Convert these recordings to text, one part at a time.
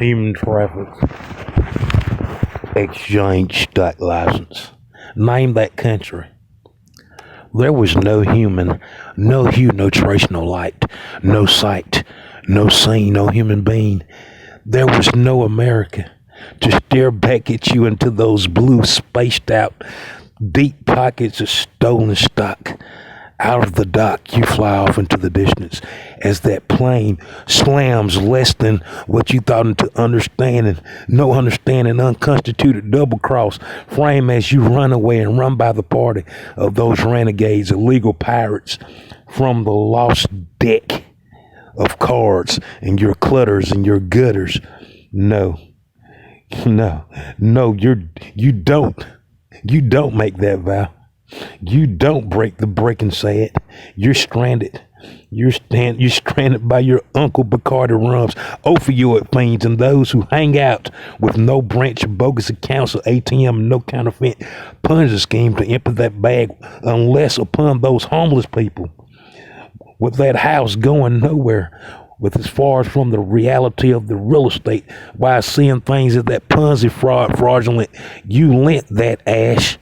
Human traffic exchange stock license. Name that country. There was no human, no hue, no trace, no light, no sight, no scene, no human being. There was no America to stare back at you into those blue, spaced out, deep pockets of stolen stock. Out of the dock, you fly off into the distance as that plane slams less than what you thought into understanding, no understanding, unconstituted double cross frame as you run away and run by the party of those renegades, illegal pirates from the lost deck of cards and your clutters and your gutters. No, you don't make that vow. You don't break the break and say it. You're stranded. You're stranded by your Uncle Bacardi rums, opioid fiends, and those who hang out with no branch of bogus accounts or ATM and no counterfeit Ponzi scheme to empty that bag, unless upon those homeless people with that house going nowhere, with as far as from the reality of the real estate, while seeing things at that Ponzi fraudulent, you lent that ash.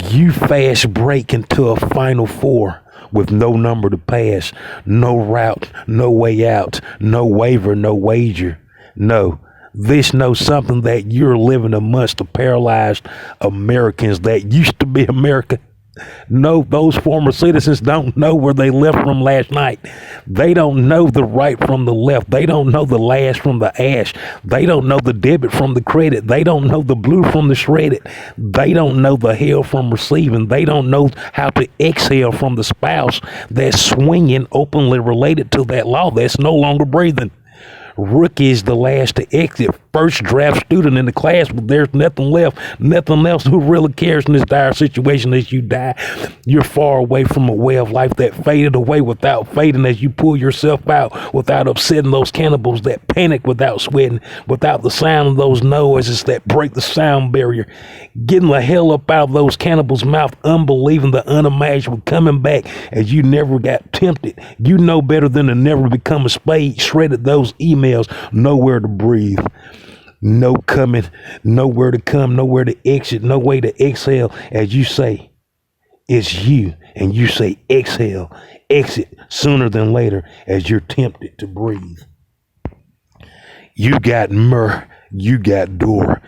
You fast break into a final four with no number to pass, no route, no way out, no waiver, no wager. No, this knows something that you're living amongst the paralyzed Americans that used to be America. No, those former citizens don't know where they left from last night. They don't know the right from the left. They don't know the last from the ash. They don't know the debit from the credit. They don't know the blue from the shredded. They don't know the hell from receiving. They don't know how to exhale from the spouse that's swinging openly related to that law that's no longer breathing. Rookie is the last to exit. First draft student in the class, but there's nothing left. Nothing else. Who really cares in this dire situation as you die? You're far away from a way of life that faded away without fading as you pull yourself out without upsetting those cannibals that panic without sweating, without the sound of those noises that break the sound barrier. Getting the hell up out of those cannibals' mouth, unbelieving the unimaginable, coming back as you never got tempted. You know better than to never become a spade. Shredded those emails, nowhere to breathe. No coming, nowhere to come, nowhere to exit, no way to exhale. As you say, it's you, and you say exhale, exit sooner than later as you're tempted to breathe. You got myrrh, you got door.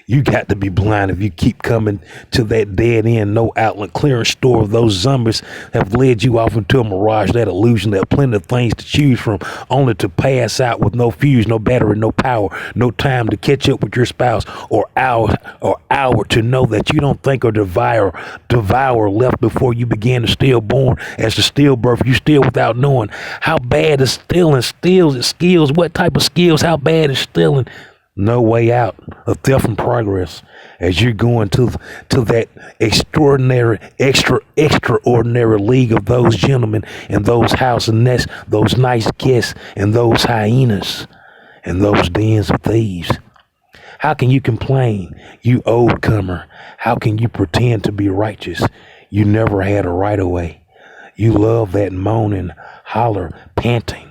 You got to be blind if you keep coming to that dead end, no outlet clearance store. Those zombies have led you off into a mirage, that illusion, that plenty of things to choose from, only to pass out with no fuse, no battery, no power, no time to catch up with your spouse, or hour to know that you don't think or devour left before you began to stillborn. As the stillbirth, you still without knowing how bad is stealing. Steals it skills. What type of skills? How bad is stealing? No way out of theft and progress as you're going to that extraordinary league of those gentlemen and those house and nests, those nice guests and those hyenas and those dens of thieves. How can you complain, you old comer? How can you pretend to be righteous? You never had a right of way. You love that moaning, holler, panting.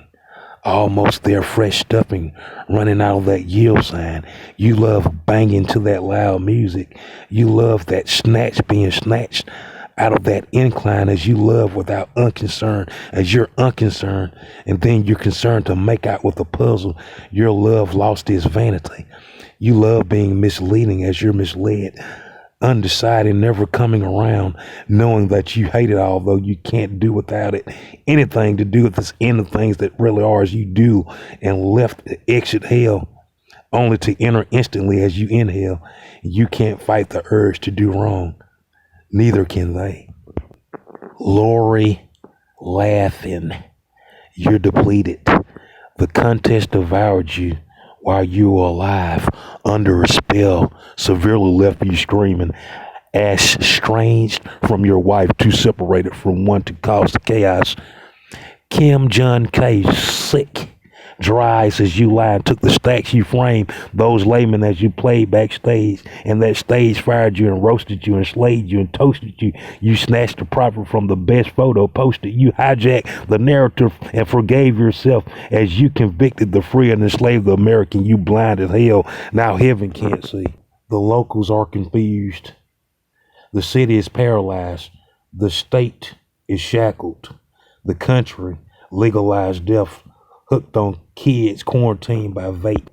Almost there, fresh stuffing running out of that yield sign. You love banging to that loud music. You love that snatch being snatched out of that incline as you love without unconcern, as you're unconcerned, and then you're concerned to make out with a puzzle. Your love lost its vanity. You love being misleading as you're misled. Undecided, never coming around, knowing that you hate it, although you can't do without it. Anything to do with this end of things that really are as you do, and left to exit hell, only to enter instantly as you inhale. You can't fight the urge to do wrong. Neither can they. Lori laughing. You're depleted. The contest devoured you while you were alive, under a spell, severely left you screaming, as estranged from your wife, too separated from one to cause chaos. Kim John K. sick, Dry ice as you lie and took the stacks you framed, those laymen as you played backstage, and that stage fired you and roasted you and slayed you and toasted you. You snatched the profit from the best photo posted. You hijacked the narrative and forgave yourself as you convicted the free and enslaved the American. You blind as hell. Now heaven can't see. The locals are confused. The city is paralyzed. The state is shackled. The country legalized death, hooked on kids quarantined by vape.